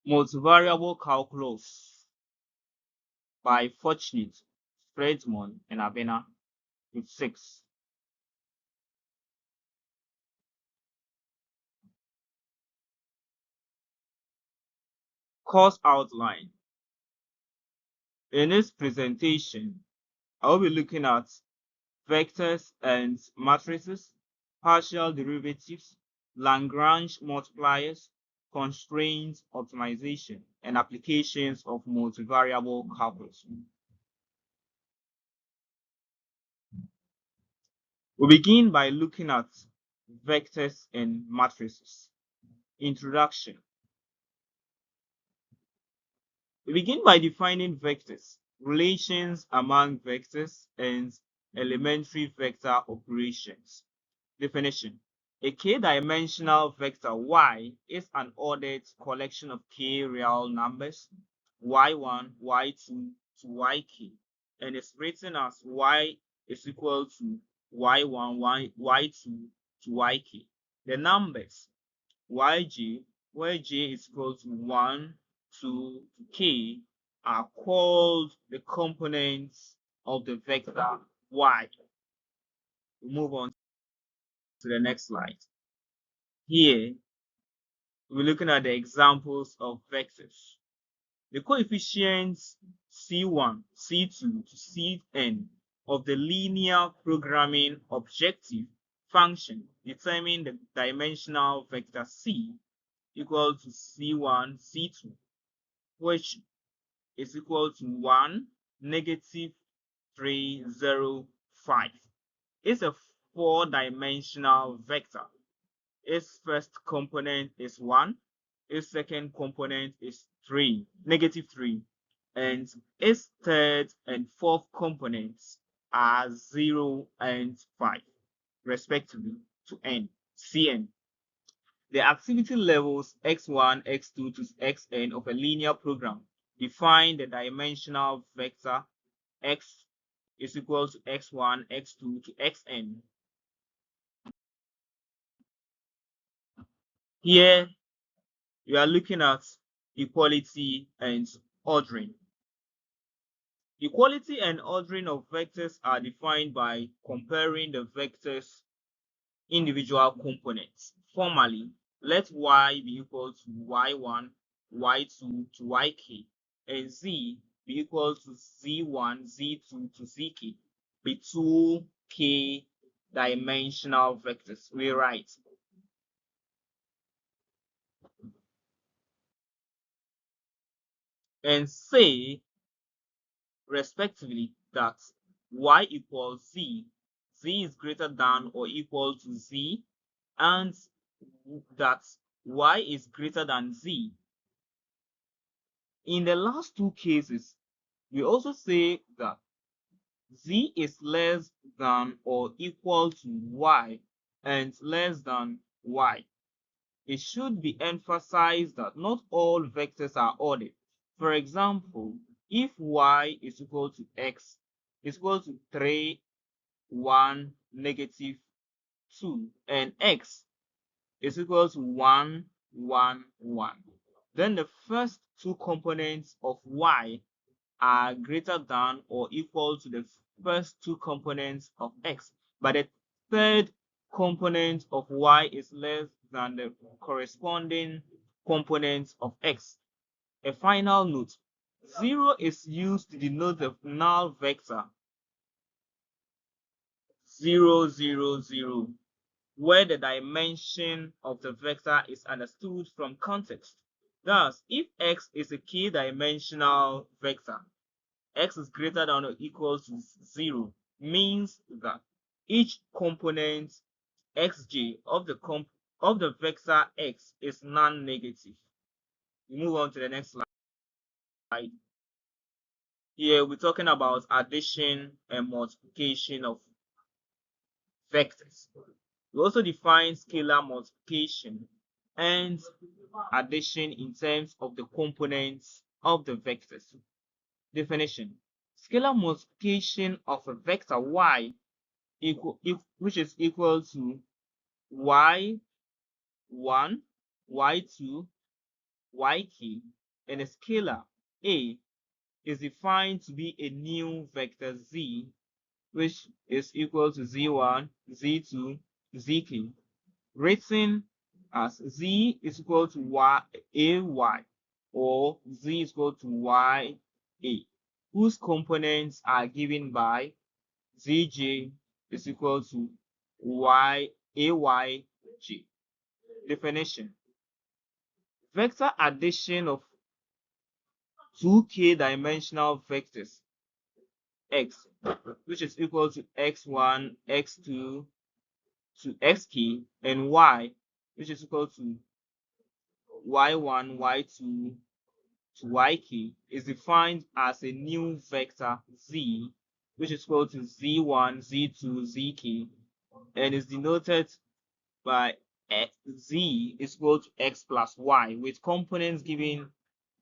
Multivariable calculus by Fortunate, Friedman, and Abena with 6. Course outline. In this presentation, I will be looking at vectors and matrices, partial derivatives, Lagrange multipliers, constraints optimization, and applications of multivariable calculus. We begin by looking at vectors and matrices. Introduction. We begin by defining vectors, relations among vectors, and elementary vector operations. Definition. A k-dimensional vector Y is an ordered collection of k real numbers, y1, y2 to yk, and is written as y is equal to y1, y2 to yk. The numbers yj, where j is equal to 1, 2 to k, are called the components of the vector y. We move on to the next slide. Here, we're looking at the examples of vectors. The coefficients C1, C2 to Cn of the linear programming objective function determine the dimensional vector C equal to C1, C2, which is equal to 1, negative 3, 0, 5. It's a 4-dimensional vector. Its first component is 1, its second component is 3, negative 3, and its third and fourth components are 0 and 5, respectively, to n, Cn. The activity levels x1, x2 to xn of a linear program define the dimensional vector x is equal to x1, x2 to xn. Here, we are looking at equality and ordering. Equality and ordering of vectors are defined by comparing the vectors' individual components. Formally, let y be equal to y1, y2 to yk, and z be equal to z1, z2 to zk be 2k dimensional vectors. We write and say respectively that y equals z, z is greater than or equal to z, and that y is greater than z. In the last two cases, we also say that z is less than or equal to y and less than y. It should be emphasized that not all vectors are ordered. For example, if y is equal to x is equal to 3, 1, negative 2, and x is equal to 1, 1, 1, then the first two components of y are greater than or equal to the first two components of x, but the third component of y is less than the corresponding components of x. A final note, 0 is used to denote the null vector 0, 0, 0, where the dimension of the vector is understood from context. Thus, if x is a k-dimensional vector, x is greater than or equal to 0 means that each component xj of the vector x is non-negative. We move on to the next slide. Here we're talking about addition and multiplication of vectors. We also define scalar multiplication and addition in terms of the components of the vectors. Definition. Scalar multiplication of a vector y which is equal to y1, y2, yk, and a scalar a is defined to be a new vector z, which is equal to z1, z2, zk, written as z is equal to ay or z is equal to ya, whose components are given by zj is equal to ayj. Definition: vector addition of two k-dimensional vectors x, which is equal to x1, x2 to xk, and y, which is equal to y1, y2 to yk, is defined as a new vector z, which is equal to z1, z2, zk, and is denoted by z is equal to x plus y, with components given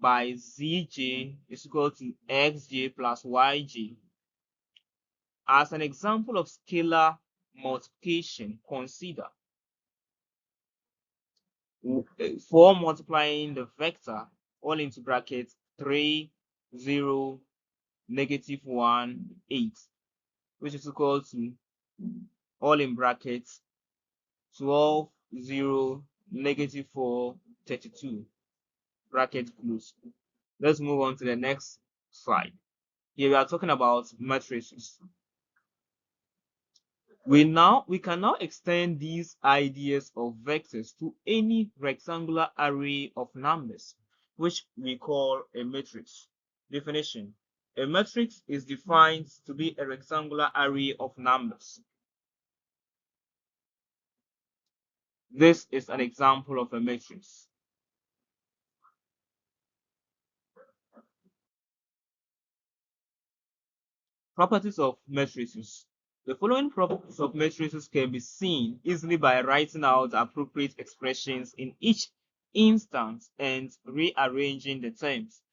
by zj is equal to xj plus yj. As an example of scalar multiplication, consider 4 multiplying the vector all into brackets 3, 0, -1, 8, which is equal to all in brackets 12, 0, -4, 32, bracket close. Let's move on to the next slide. Here we are talking about matrices. We can now extend these ideas of vectors to any rectangular array of numbers, which we call a matrix. Definition: a matrix is defined to be a rectangular array of numbers. This is an example of a matrix. Properties of matrices. The following properties of matrices can be seen easily by writing out appropriate expressions in each instance and rearranging the terms.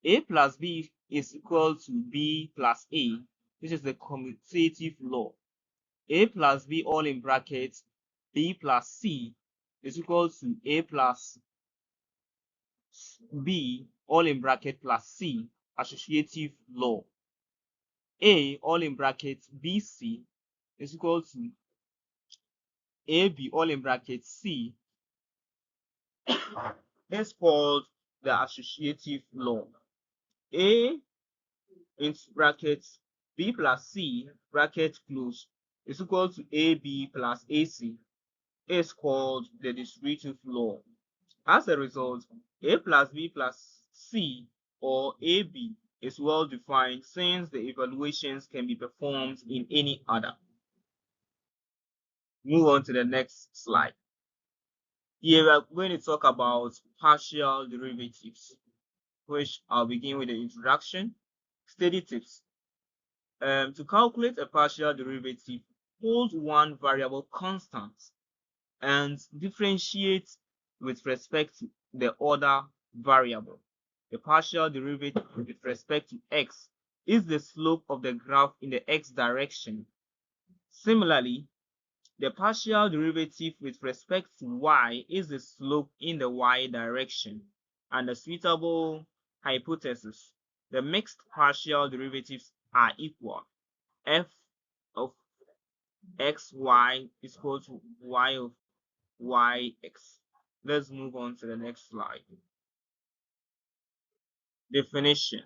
A plus B is equal to B plus A, which is the commutative law. A plus B all in brackets B plus C is equal to A plus B all in bracket plus C, associative law. A all in brackets BC is equal to AB all in brackets C is called the associative law. A into brackets B plus C bracket close is equal to AB plus AC is called the distributive law. As a result, A plus B plus C or AB is well defined since the evaluations can be performed in any order. Move on to the next slide. Here we are going to talk about partial derivatives, which I'll begin with the introduction. Study tips. To calculate a partial derivative, hold one variable constant and differentiate with respect to the other variable. The partial derivative with respect to x is the slope of the graph in the x direction. Similarly, the partial derivative with respect to y is the slope in the y direction. And the suitable hypothesis, the mixed partial derivatives are equal. F of xy is equal to y of yx. Let's move on to the next slide. Definition.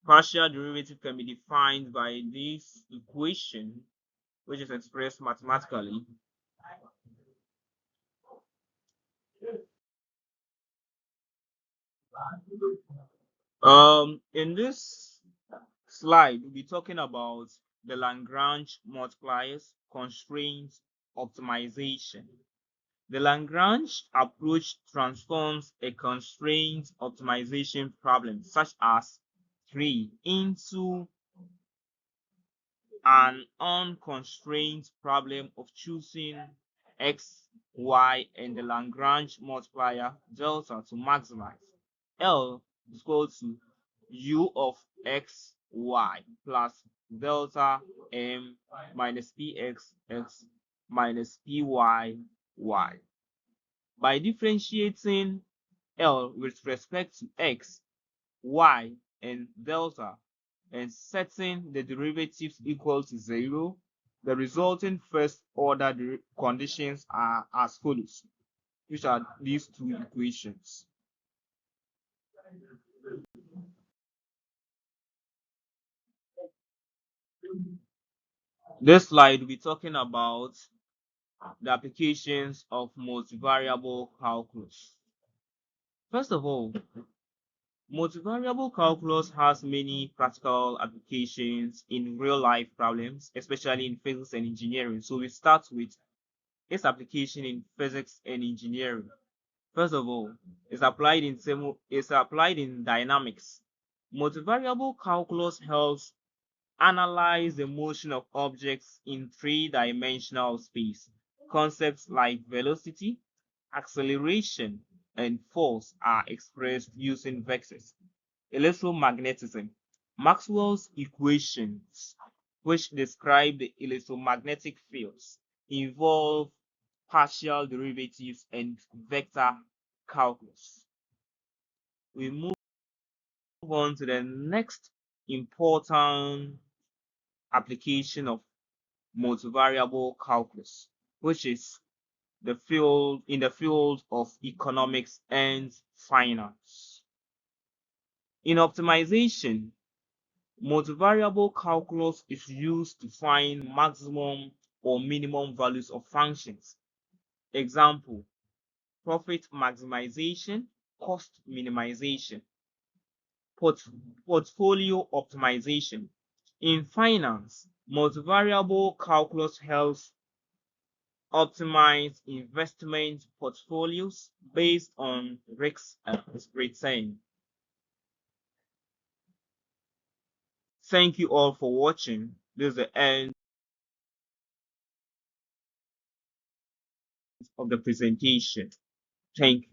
Partial derivative can be defined by this equation, which is expressed mathematically. In this slide, we'll be talking about the Lagrange multipliers, constraints, optimization. The Lagrange approach transforms a constraint optimization problem such as 3 into an unconstrained problem of choosing x, y, and the Lagrange multiplier delta to maximize. L is equal to u of x, y plus delta m minus px x minus py y. By differentiating L with respect to x, y, and delta, and setting the derivatives equal to 0, the resulting first order conditions are as follows, which are these two equations. This slide will be talking about the applications of multivariable calculus. First of all, multivariable calculus has many practical applications in real life problems, especially in physics and engineering. So we start with its application in physics and engineering. First of all, it's applied in dynamics. Multivariable calculus helps analyze the motion of objects in three-dimensional space. Concepts like velocity, acceleration, and force are expressed using vectors. Electromagnetism. Maxwell's equations, which describe the electromagnetic fields, involve partial derivatives and vector calculus. We move on to the next important application of multivariable calculus, which is the field of economics and finance. In optimization, multivariable calculus is used to find maximum or minimum values of functions. Example, profit maximization, cost minimization, portfolio optimization. In finance, multivariable calculus helps optimize investment portfolios based on risk and return. Thank you all for watching. This is the end of the presentation. Thank you.